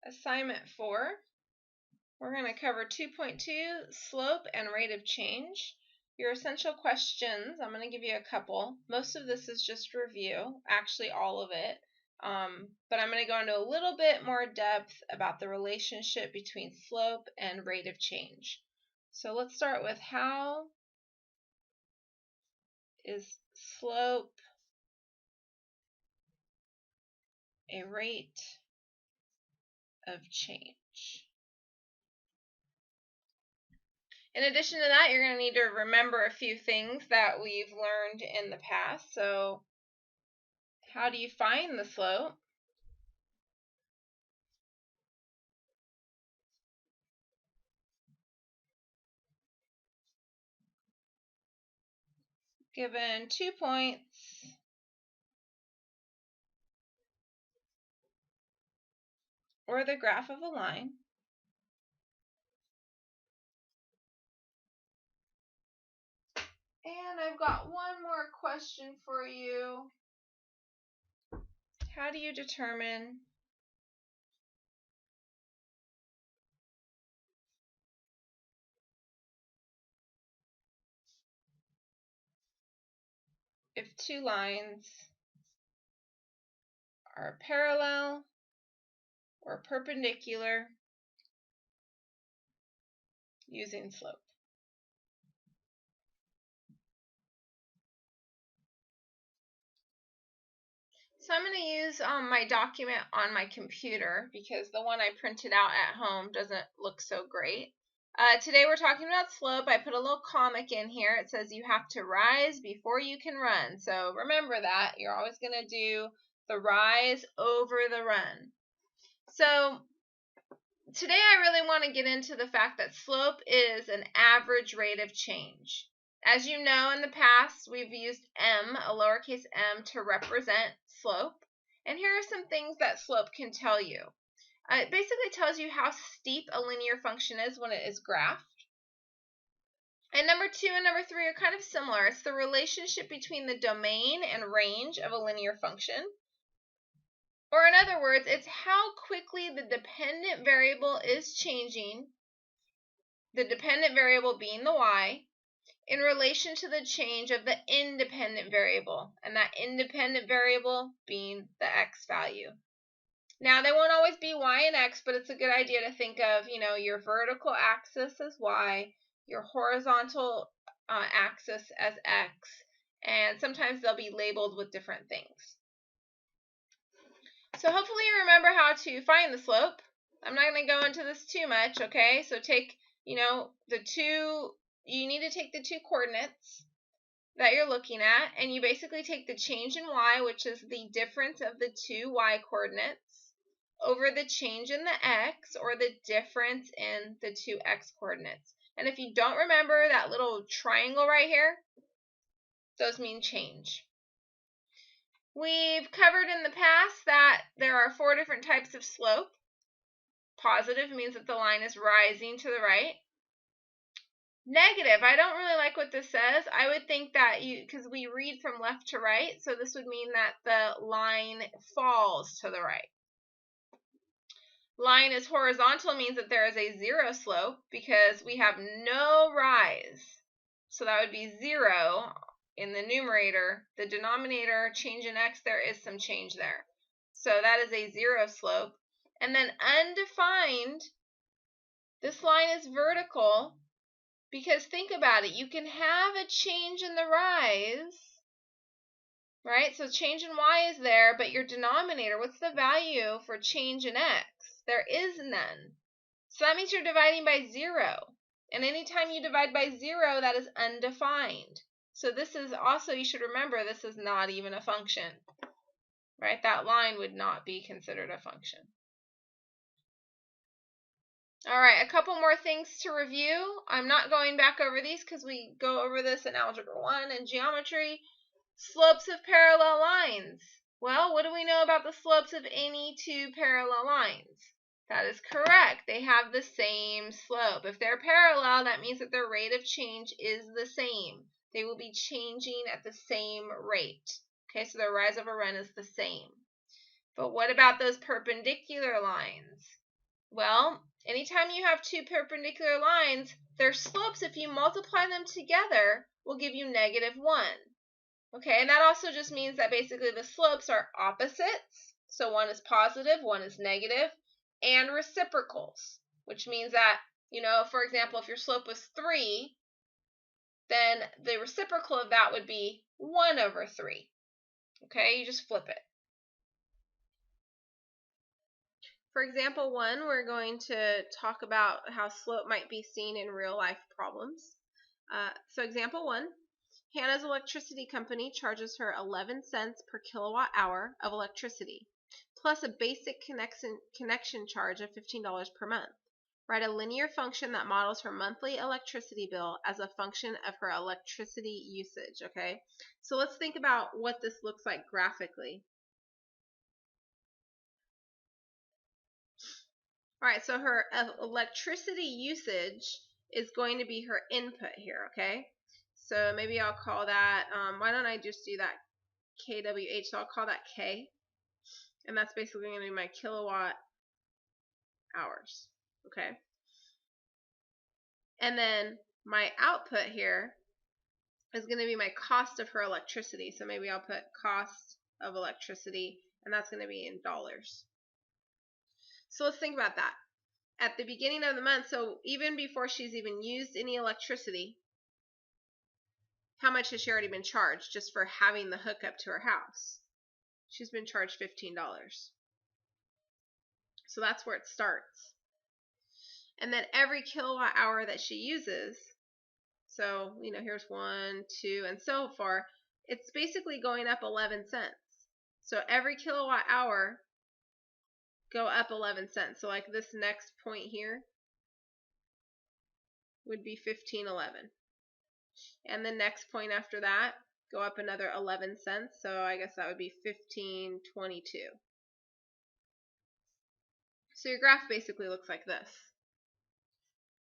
Assignment 4, we're going to cover 2.2, slope and rate of change. Your essential questions, I'm going to give you a couple. Most of this is just review, actually all of it. But I'm going to go into a little bit more depth about the relationship between slope and rate of change. So let's start with, how is slope a rate of change? In addition to that, you're going to need to remember a few things that we've learned in the past. So, how do you find the slope? Given 2 points or the graph of a line, and I've got one more question for you. How do you determine if two lines are parallel or perpendicular using slope? So I'm going to use my document on my computer because the one I printed out at home doesn't look so great. Today we're talking about slope. I put a little comic in here. It says you have to rise before you can run. So remember that. You're always going to do the rise over the run. So today I really want to get into the fact that slope is an average rate of change. As you know, in the past, we've used m, a lowercase m, to represent slope. And here are some things that slope can tell you. It basically tells you how steep a linear function is when it is graphed. And number 2 and number 3 are kind of similar. It's the relationship between the domain and range of a linear function. Or in other words, it's how quickly the dependent variable is changing, the dependent variable being the y, in relation to the change of the independent variable, and that independent variable being the x value. Now, they won't always be y and x, but it's a good idea to think of, your vertical axis as y, your horizontal axis as x, and sometimes they'll be labeled with different things. So hopefully you remember how to find the slope. I'm not going to go into this too much, okay? So take, you need to take the two coordinates that you're looking at, and you basically take the change in y, which is the difference of the two y coordinates, over the change in the x, or the difference in the two x coordinates. And if you don't remember that little triangle right here, those mean change. We've covered in the past that there are 4 different types of slope. Positive means that the line is rising to the right. Negative, I don't really like what this says. I would think that because we read from left to right, so this would mean that the line falls to the right. Line is horizontal means that there is a 0 slope because we have no rise. So that would be 0 in the numerator. The denominator, change in x, there is some change there. So that is a 0 slope. And then undefined, this line is vertical because think about it. You can have a change in the rise, right? So change in y is there, but your denominator, what's the value for change in x? There is none. So that means you're dividing by 0. And anytime you divide by 0, that is undefined. So this is also, you should remember, this is not even a function, right? That line would not be considered a function. All right, a couple more things to review. I'm not going back over these because we go over this in Algebra 1 and Geometry. Slopes of parallel lines. Well, what do we know about the slopes of any two parallel lines? That is correct. They have the same slope. If they're parallel, that means that their rate of change is the same. They will be changing at the same rate. Okay, so their rise over run is the same. But what about those perpendicular lines? Well, anytime you have two perpendicular lines, their slopes, if you multiply them together, will give you -1. Okay, and that also just means that basically the slopes are opposites. So one is positive, one is negative, and reciprocals, which means that, for example, if your slope was 3, then the reciprocal of that would be 1/3. Okay, you just flip it. For example 1, we're going to talk about how slope might be seen in real life problems. So example 1, Hannah's electricity company charges her 11 cents per kilowatt hour of electricity, plus a basic connection charge of $15 per month. Write a linear function that models her monthly electricity bill as a function of her electricity usage, okay? So let's think about what this looks like graphically. All right, so her electricity usage is going to be her input here, okay? So maybe I'll call that, why don't I just do that kWh, so I'll call that K. And that's basically going to be my kilowatt hours, okay? And then my output here is going to be my cost of her electricity. So maybe I'll put cost of electricity, and that's going to be in dollars. So let's think about that. At the beginning of the month, so even before she's even used any electricity, how much has she already been charged just for having the hookup to her house? She's been charged $15. So that's where it starts. And then every kilowatt hour that she uses, so, here's 1, 2, and so far, it's basically going up 11 cents. So every kilowatt hour go up 11 cents. So like this next point here would be 15.11. And the next point after that, go up another 11 cents. So I guess that would be 15.22. So your graph basically looks like this.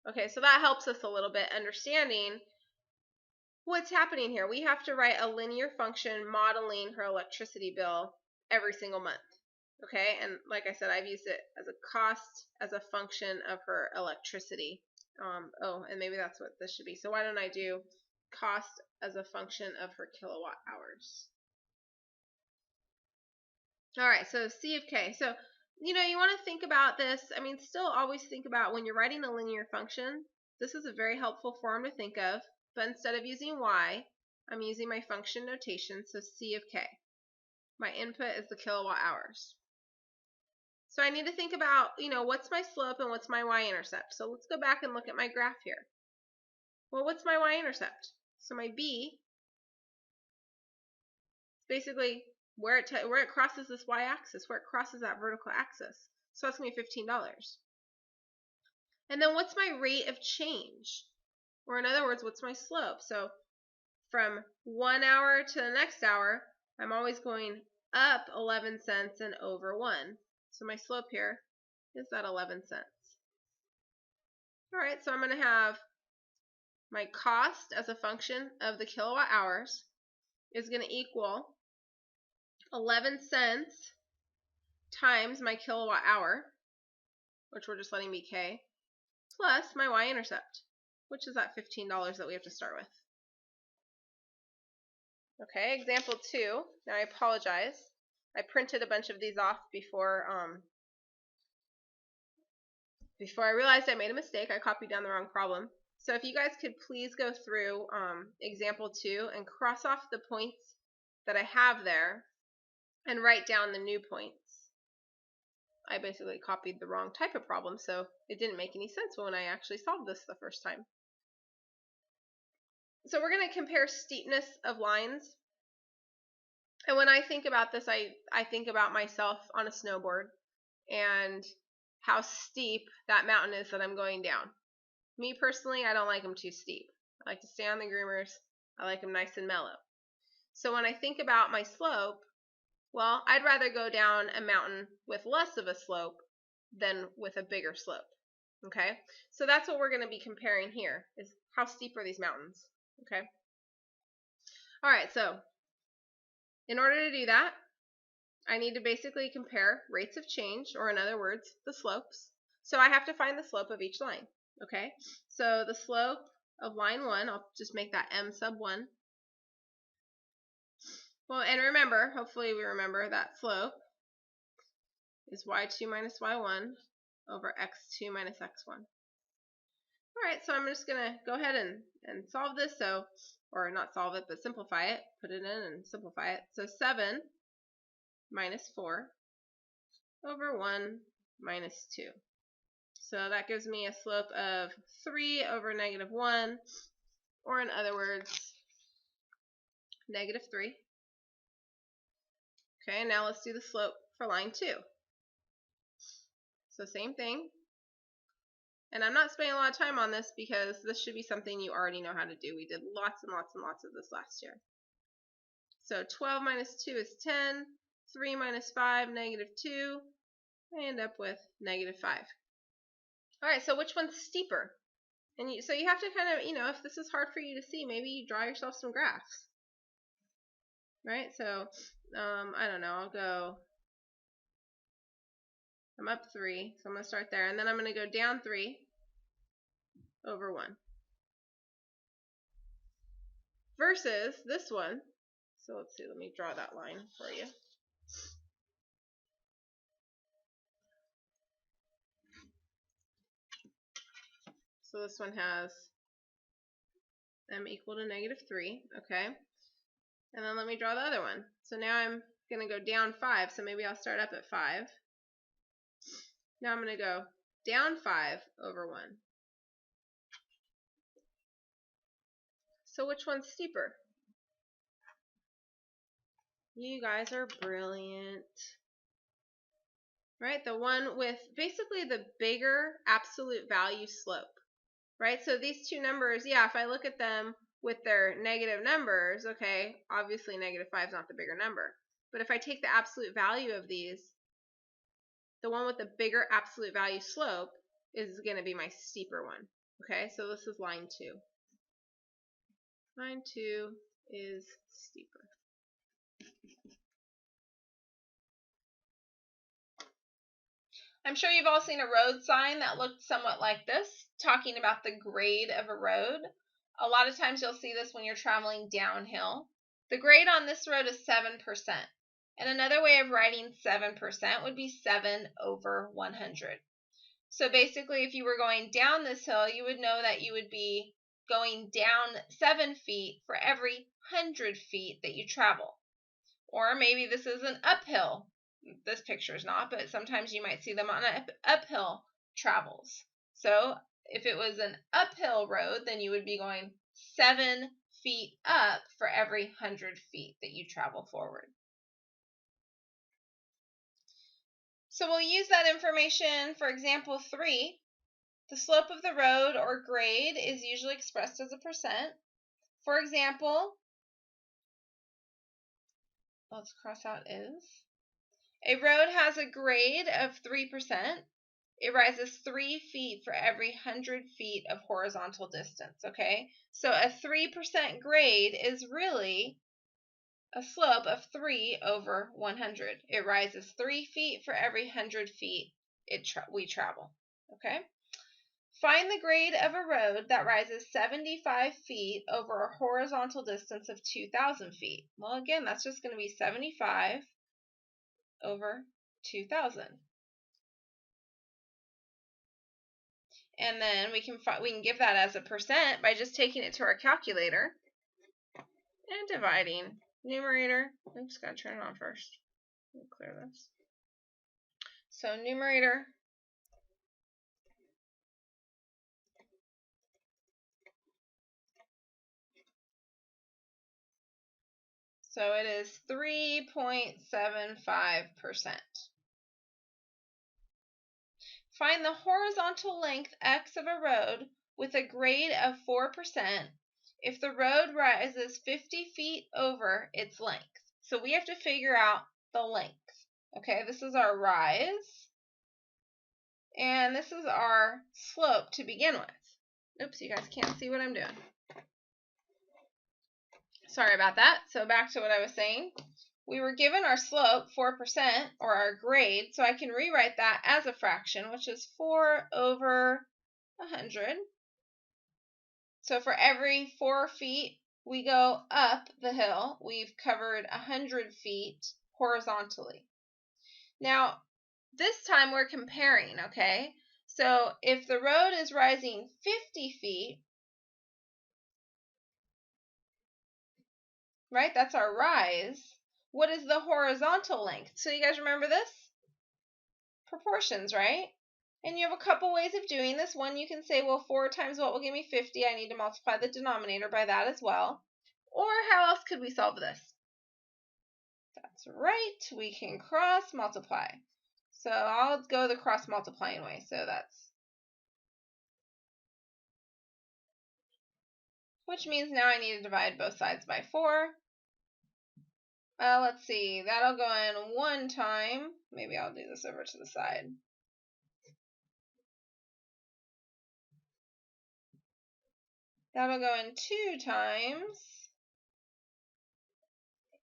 Okay, so that helps us a little bit understanding what's happening here. We have to write a linear function modeling her electricity bill every single month. Okay, and like I said, I've used it as a cost as a function of her electricity. And maybe that's what this should be. So why don't I do cost as a function of her kilowatt hours? All right, so C of K. So, you want to think about this. Still always think about when you're writing a linear function, this is a very helpful form to think of. But instead of using Y, I'm using my function notation, so C of K. My input is the kilowatt hours. So I need to think about, what's my slope and what's my y-intercept. So let's go back and look at my graph here. Well, what's my y-intercept? So my B is basically where it crosses this y-axis, where it crosses that vertical axis. So that's going to be $15. And then what's my rate of change? Or in other words, what's my slope? So from 1 hour to the next hour, I'm always going up 11 cents and over 1. So my slope here is that 11 cents. All right, so I'm going to have my cost as a function of the kilowatt hours is going to equal 11 cents times my kilowatt hour, which we're just letting be K, plus my y-intercept, which is that $15 that we have to start with. Okay, example 2. Now I apologize. I printed a bunch of these off before I realized I made a mistake. I copied down the wrong problem. So if you guys could please go through example 2 and cross off the points that I have there and write down the new points. I basically copied the wrong type of problem, so it didn't make any sense when I actually solved this the first time. So we're going to compare steepness of lines. And when I think about this, I think about myself on a snowboard and how steep that mountain is that I'm going down. Me personally, I don't like them too steep. I like to stay on the groomers. I like them nice and mellow. So when I think about my slope, well, I'd rather go down a mountain with less of a slope than with a bigger slope. Okay, so that's what we're going to be comparing here, is how steep are these mountains. Okay. All right, so in order to do that, I need to basically compare rates of change, or in other words, the slopes. So I have to find the slope of each line. Okay, so the slope of line 1, I'll just make that m sub 1. Well, and remember, hopefully we remember that slope is y2 minus y1 over x2 minus x1. All right, so I'm just going to go ahead and solve this, or not solve it, but simplify it, put it in and simplify it. So 7 minus 4 over 1 minus 2. So that gives me a slope of 3 over negative 1, or in other words, negative 3. Okay, now let's do the slope for line 2. So same thing. And I'm not spending a lot of time on this because this should be something you already know how to do. We did lots and lots and lots of this last year. So 12 minus 2 is 10. 3 minus 5, negative 2. I end up with negative 5. All right, so which one's steeper? And so you have to kind of, if this is hard for you to see, maybe you draw yourself some graphs. Right, so I don't know, I'm up 3, so I'm going to start there, and then I'm going to go down 3 over 1. Versus this one, so let's see, let me draw that line for you. So this one has m equal to negative 3, okay? And then let me draw the other one. So now I'm going to go down 5, so maybe I'll start up at 5. Now I'm going to go down 5 over 1. So which one's steeper? You guys are brilliant. Right? The one with basically the bigger absolute value slope. Right? So these two numbers, yeah, if I look at them with their negative numbers, okay, obviously negative 5 is not the bigger number. But if I take the absolute value of these, the one with the bigger absolute value slope is going to be my steeper one. Okay, so this is line 2. Line 2 is steeper. I'm sure you've all seen a road sign that looked somewhat like this, talking about the grade of a road. A lot of times you'll see this when you're traveling downhill. The grade on this road is 7%. And another way of writing 7% would be 7 over 100. So basically, if you were going down this hill, you would know that you would be going down 7 feet for every 100 feet that you travel. Or maybe this is an uphill. This picture is not, but sometimes you might see them on uphill travels. So if it was an uphill road, then you would be going 7 feet up for every 100 feet that you travel forward. So we'll use that information for example 3. The slope of the road or grade is usually expressed as a percent. For example, let's cross out is. A road has a grade of 3%. It rises 3 feet for every 100 feet of horizontal distance, okay? So a 3% grade is really a slope of 3 over 100. It rises 3 feet for every 100 feet we travel, okay? Find the grade of a road that rises 75 feet over a horizontal distance of 2,000 feet. Well, again, that's just going to be 75 over 2,000. And then we can give that as a percent by just taking it to our calculator and dividing. Numerator, I'm just going to turn it on first. Let me clear this. So numerator so it is 3.75%. Find the horizontal length x of a road with a grade of 4% if the road rises 50 feet over its length. So we have to figure out the length. Okay, this is our rise, and this is our slope to begin with. Oops, you guys can't see what I'm doing. Sorry about that. So back to what I was saying. we were given our slope, 4%, or our grade, so I can rewrite that as a fraction, which is 4 over 100. So for every 4 feet we go up the hill, we've covered 100 feet horizontally. Now, this time we're comparing, okay? So if the road is rising 50 feet, right, that's our rise, what is the horizontal length? So you guys remember this? Proportions, right? And you have a couple ways of doing this. One, you can say, well, 4 times what will give me 50? I need to multiply the denominator by that as well. Or how else could we solve this? That's right, we can cross multiply. So I'll go the cross multiplying way. So that's, which means now I need to divide both sides by 4. Let's see, that'll go in 1 time. Maybe I'll do this over to the side. That'll go in 2 times.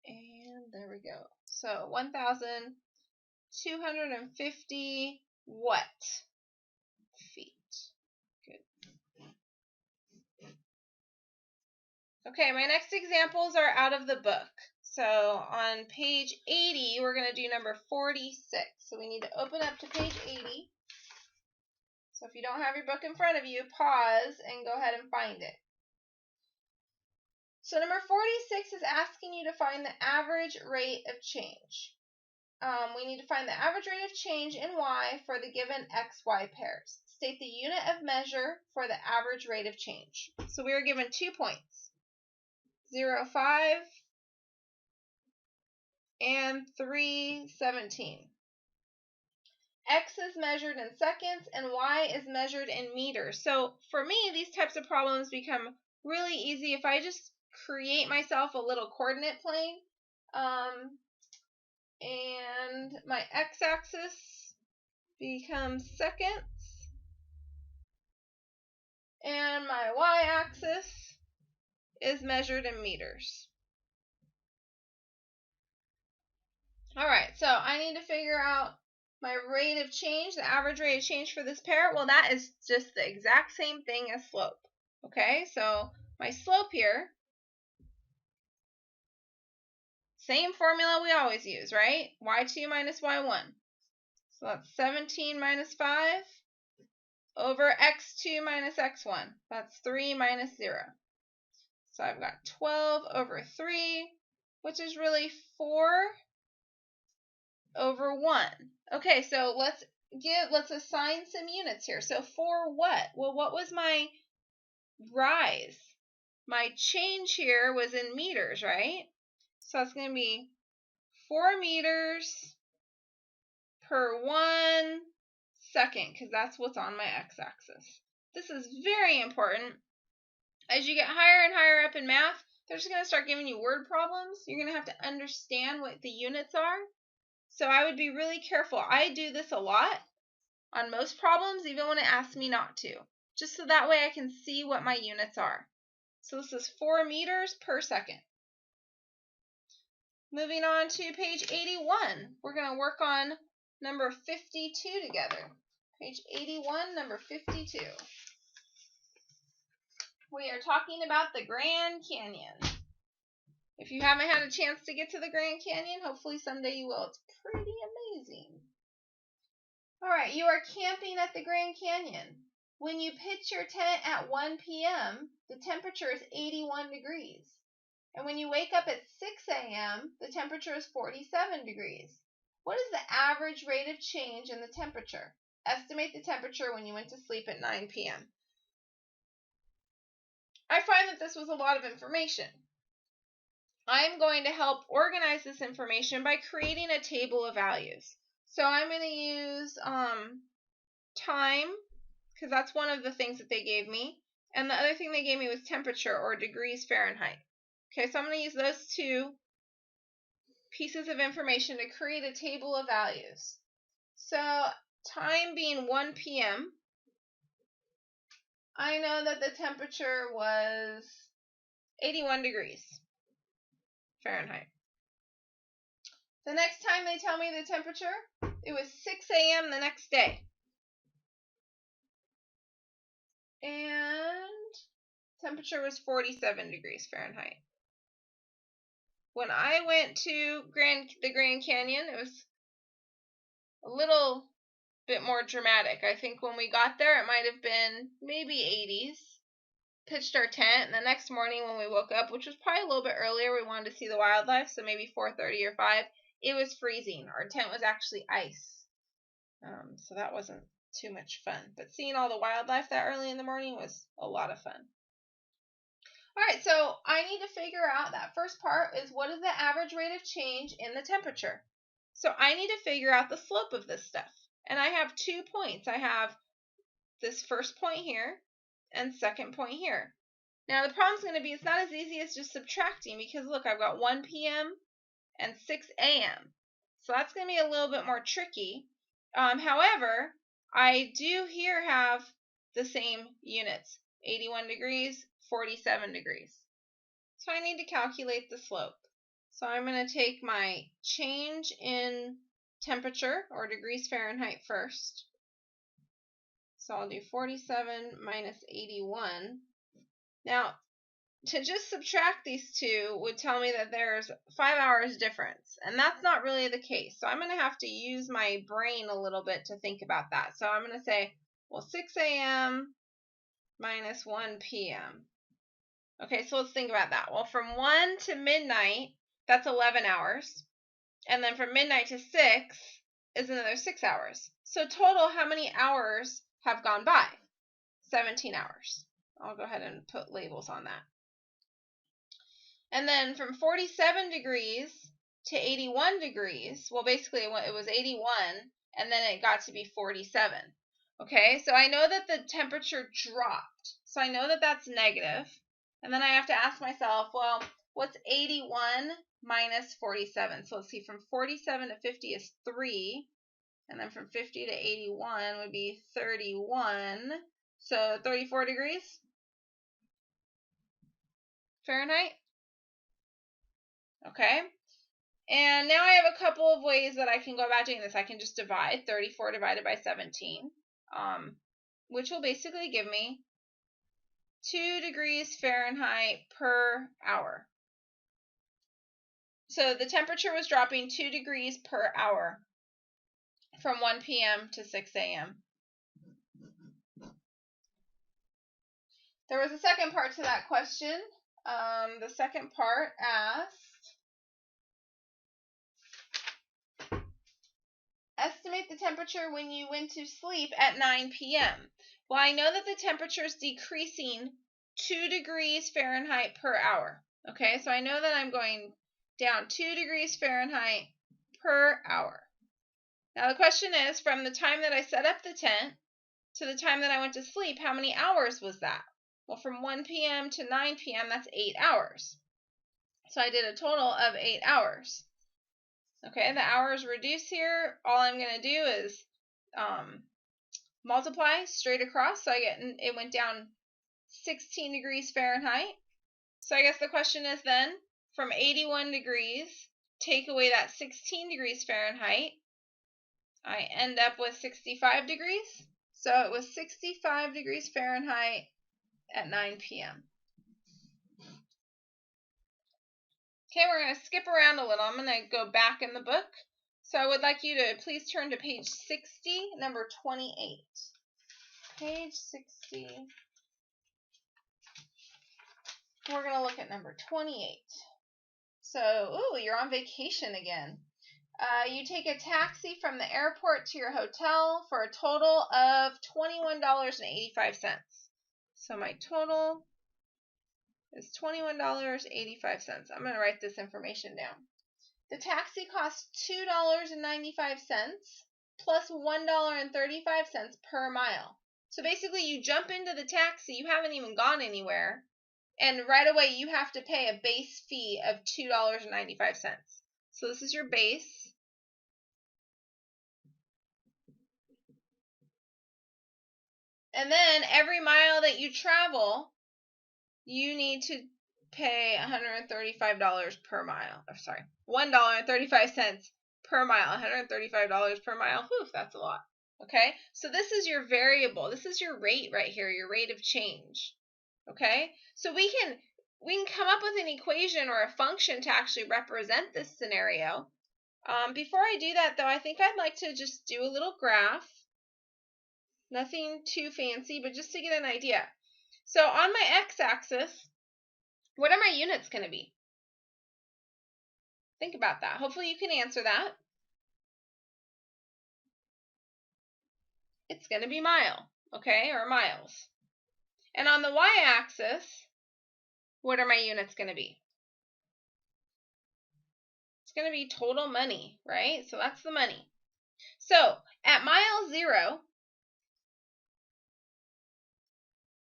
And there we go. So 1,250 what? Feet. Good. Okay, my next examples are out of the book. So on page 80, we're going to do number 46. So we need to open up to page 80. So if you don't have your book in front of you, pause and go ahead and find it. So number 46 is asking you to find the average rate of change. We need to find the average rate of change in y for the given xy pairs. State the unit of measure for the average rate of change. So we are given 2 points, 0.5 and 3.17. X is measured in seconds and y is measured in meters. So for me, these types of problems become really easy if I just create myself a little coordinate plane. And my x-axis becomes seconds, and my y-axis is measured in meters. Alright, so I need to figure out my rate of change, the average rate of change for this pair. Well, that is just the exact same thing as slope. Okay, so my slope here, same formula we always use, right? y2 minus y1. So that's 17 minus 5 over x2 minus x1. That's 3 minus 0. So I've got 12 over 3, which is really 4 over 1. Okay, so let's assign some units here. So for what? Well, what was my rise? My change here was in meters, right? So it's going to be 4 meters per 1 second, because that's what's on my x-axis. This is very important. As you get higher and higher up in math, they're just going to start giving you word problems. You're going to have to understand what the units are. So I would be really careful. I do this a lot on most problems, even when it asks me not to, just so that way I can see what my units are. So this is 4 meters per second. Moving on to page 81, we're going to work on number 52 together. Page 81, number 52. We are talking about the Grand Canyon. If you haven't had a chance to get to the Grand Canyon, hopefully someday you will. It's pretty amazing. Alright, you are camping at the Grand Canyon. When you pitch your tent at 1 p.m., the temperature is 81 degrees. And when you wake up at 6 a.m., the temperature is 47 degrees. What is the average rate of change in the temperature? Estimate the temperature when you went to sleep at 9 p.m. I find that this was a lot of information. I'm going to help organize this information by creating a table of values. So I'm going to use time, because that's one of the things that they gave me. And the other thing they gave me was temperature, or degrees Fahrenheit. Okay, so I'm going to use those two pieces of information to create a table of values. So time being 1 p.m., I know that the temperature was 81 degrees Fahrenheit. The next time they tell me the temperature, it was 6 a.m. the next day. And temperature was 47 degrees Fahrenheit. When I went to the Grand Canyon, it was a little bit more dramatic. I think when we got there, it might have been maybe 80s. Pitched our tent, and the next morning when we woke up, which was probably a little bit earlier, we wanted to see the wildlife, so maybe 4:30 or 5, it was freezing. Our tent was actually ice. So that wasn't too much fun. But seeing all the wildlife that early in the morning was a lot of fun. All right, so I need to figure out that first part is what is the average rate of change in the temperature? So I need to figure out the slope of this stuff. And I have 2 points. I have this first point here and second point here. Now the problem's going to be it's not as easy as just subtracting because look, I've got 1 p.m. and 6 a.m. So that's going to be a little bit more tricky. However, I do here have the same units, 81 degrees, 47 degrees. So I need to calculate the slope. So I'm going to take my change in temperature, or degrees Fahrenheit, first. So I'll do 47 minus 81. Now, to just subtract these two would tell me that there's 5 hours difference, and that's not really the case. So I'm going to have to use my brain a little bit to think about that. So I'm going to say, well, 6 a.m. minus 1 p.m. Okay, so let's think about that. Well, from 1 to midnight, that's 11 hours. And then from midnight to 6 is another 6 hours. So total, how many hours have gone by? 17 hours. I'll go ahead and put labels on that. And then from 47 degrees to 81 degrees, well, basically it was 81, and then it got to be 47. Okay, so I know that the temperature dropped. So I know that that's negative. And then I have to ask myself, well, what's 81 minus 47? So let's see, from 47 to 50 is 3. And then from 50 to 81 would be 31. So 34 degrees Fahrenheit. Okay. And now I have a couple of ways that I can go about doing this. I can just divide 34 divided by 17, which will basically give me 2 degrees Fahrenheit per hour. So the temperature was dropping 2 degrees per hour from 1 p.m. to 6 a.m. There was a second part to that question. The second part asked, estimate the temperature when you went to sleep at 9 p.m. Well, I know that the temperature is decreasing 2 degrees Fahrenheit per hour. Okay, so I know that I'm going down 2 degrees Fahrenheit per hour. Now the question is, from the time that I set up the tent to the time that I went to sleep, how many hours was that? Well, from 1 p.m. to 9 p.m., that's 8 hours. So I did a total of 8 hours. Okay, the hours reduce here. All I'm going to do is multiply straight across. So it went down 16 degrees Fahrenheit. So I guess the question is then, from 81 degrees, take away that 16 degrees Fahrenheit, I end up with 65 degrees. So it was 65 degrees Fahrenheit at 9 p.m. Okay, we're going to skip around a little. I'm going to go back in the book. So I would like you to please turn to page 60, number 28. Page 60. We're going to look at number 28. So, ooh, you're on vacation again. You take a taxi from the airport to your hotel for a total of $21.85. So my total is $21.85. I'm going to write this information down. The taxi costs $2.95 plus $1.35 per mile. So basically you jump into the taxi, you haven't even gone anywhere, and right away you have to pay a base fee of $2.95. So this is your base. And then every mile that you travel, you need to pay $135 per mile. Or sorry, $1.35 per mile, $135 per mile. Whew, that's a lot. Okay, so this is your variable. This is your rate right here, your rate of change. Okay, so we can come up with an equation or a function to actually represent this scenario. Before I do that, though, I think I'd like to just do a little graph. Nothing too fancy, but just to get an idea. So on my x-axis, what are my units going to be? Think about that. Hopefully you can answer that. It's going to be mile, okay, or miles. And on the y-axis, what are my units going to be? It's going to be total money, right? So that's the money. So at mile 0,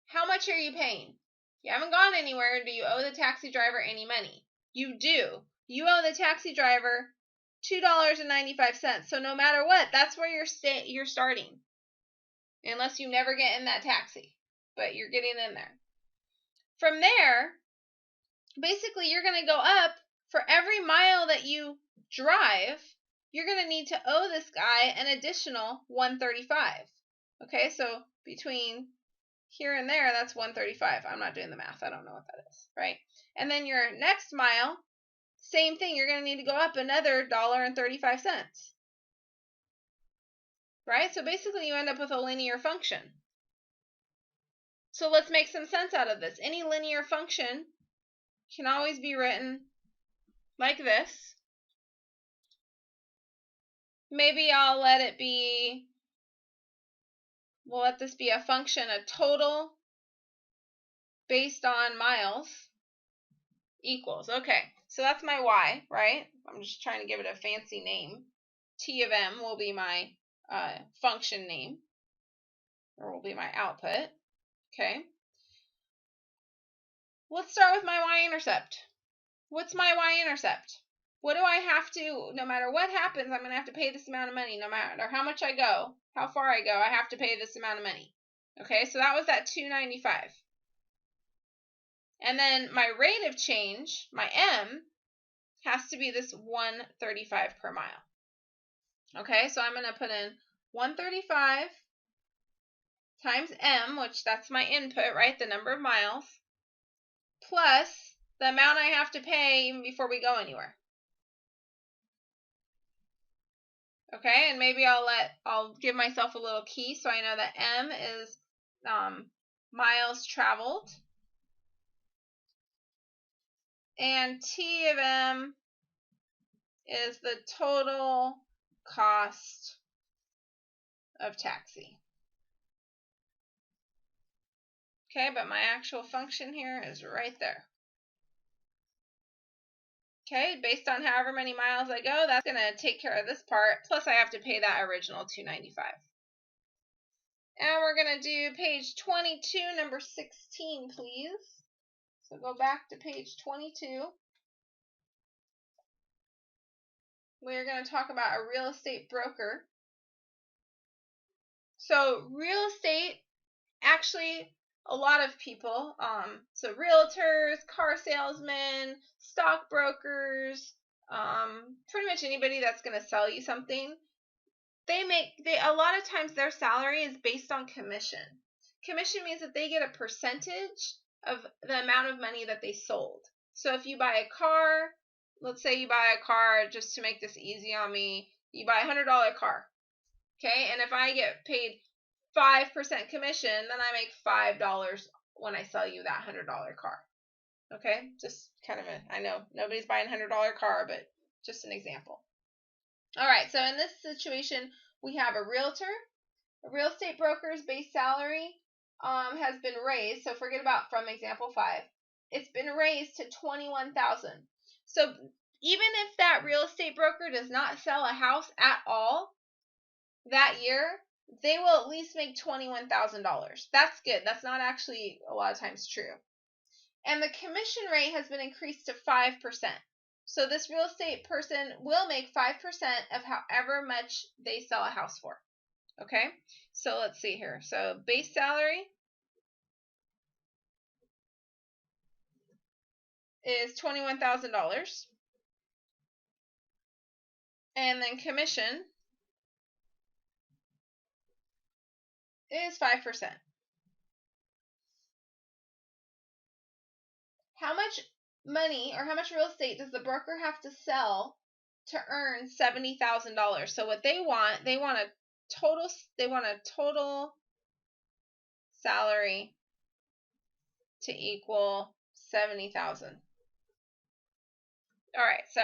how much are you paying? You haven't gone anywhere. Do you owe the taxi driver any money? You do. You owe the taxi driver $2.95. So no matter what, that's where you're starting. Unless you never get in that taxi, but you're getting in there. From there, basically you're going to go up. For every mile that you drive, you're going to need to owe this guy an additional $135. Okay, so between here and there, that's $135. I'm not doing the math. I don't know what that is, right? And then your next mile, same thing. You're going to need to go up another $1.35. Right? So basically you end up with a linear function. So let's make some sense out of this. Any linear function can always be written like this. Maybe I'll let it be, we'll let this be a function, a total based on miles equals. Okay, so that's my y, right? I'm just trying to give it a fancy name. T of m will be my function name, or will be my output. Okay. Let's start with my y-intercept. What's my y-intercept? What do I have to, no matter what happens, I'm going to have to pay this amount of money. No matter how much I go, how far I go, I have to pay this amount of money. Okay, so that was that $2.95. And then my rate of change, my m, has to be this $1.35 per mile. Okay, so I'm going to put in $1.35 times m, which that's my input, right, the number of miles, plus the amount I have to pay even before we go anywhere. Okay, and maybe I'll give myself a little key so I know that m is miles traveled, and T of m is the total cost of taxi. Okay, but my actual function here is right there. Okay, based on however many miles I go, that's going to take care of this part, plus I have to pay that original $2.95. And we're going to do page 22, number 16, please. So go back to page 22. We're going to talk about a real estate broker. So real estate, actually, a lot of people, so realtors, car salesmen, stockbrokers, pretty much anybody that's going to sell you something, a lot of times their salary is based on commission. Commission means that they get a percentage of the amount of money that they sold. So if you buy a car, let's say you buy a car, just to make this easy on me, you buy a $100 car. Okay, and if I get paid 5% commission, then I make $5 when I sell you that $100 car. Okay, just kind of I know nobody's buying a $100 car, but just an example. All right, so in this situation, we have a realtor. A real estate broker's base salary has been raised. So forget about from example 5. It's been raised to $21,000. So even if that real estate broker does not sell a house at all that year, they will at least make $21,000. That's good. That's not actually a lot of times true. And the commission rate has been increased to 5%. So this real estate person will make 5% of however much they sell a house for. Okay, so let's see here. So base salary is $21,000. And then commission is 5%. How much money or how much real estate does the broker have to sell to earn $70,000? So what they want a total salary to equal 70,000. All right, so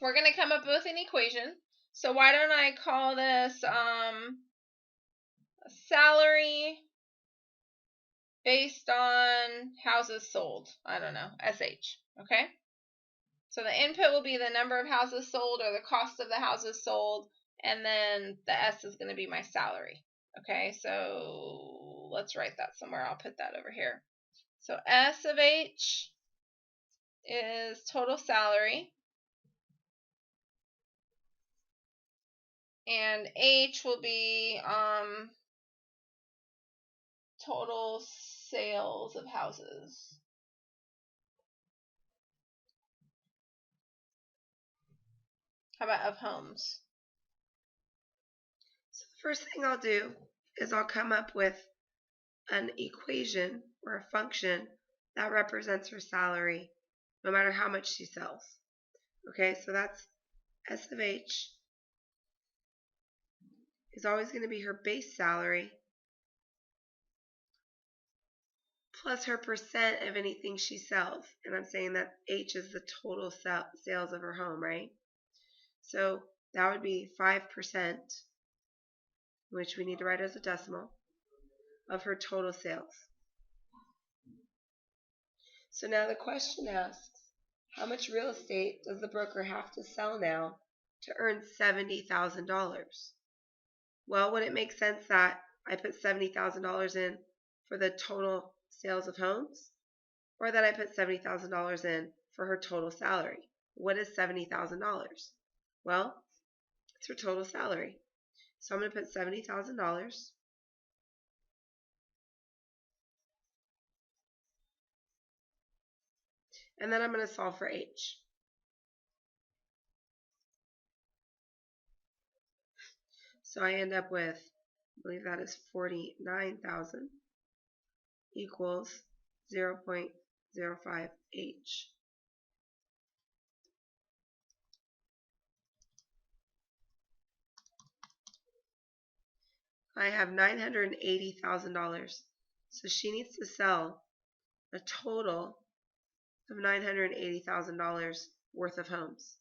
we're going to come up with an equation. So why don't I call this salary based on houses sold? I don't know, SH, okay? So the input will be the number of houses sold or the cost of the houses sold, and then the S is going to be my salary. Okay, so let's write that somewhere. I'll put that over here. So S of H is total salary, and H will be total sales of houses. How about of homes? So the first thing I'll do is I'll come up with an equation or a function that represents her salary no matter how much she sells. Okay, so that's S of H is always going to be her base salary plus her percent of anything she sells. And I'm saying that H is the total sales of her home, right? So that would be 5%, which we need to write as a decimal, of her total sales. So now the question asks, how much real estate does the broker have to sell now to earn $70,000? Well, would it make sense that I put $70,000 in for the total sales of homes, or that I put $70,000 in for her total salary? What is $70,000? Well, it's her total salary. So I'm going to put $70,000. And then I'm going to solve for H. So I end up with, I believe that is 49,000 equals 0.05 H. I have $980,000. So she needs to sell a total of $980,000 worth of homes.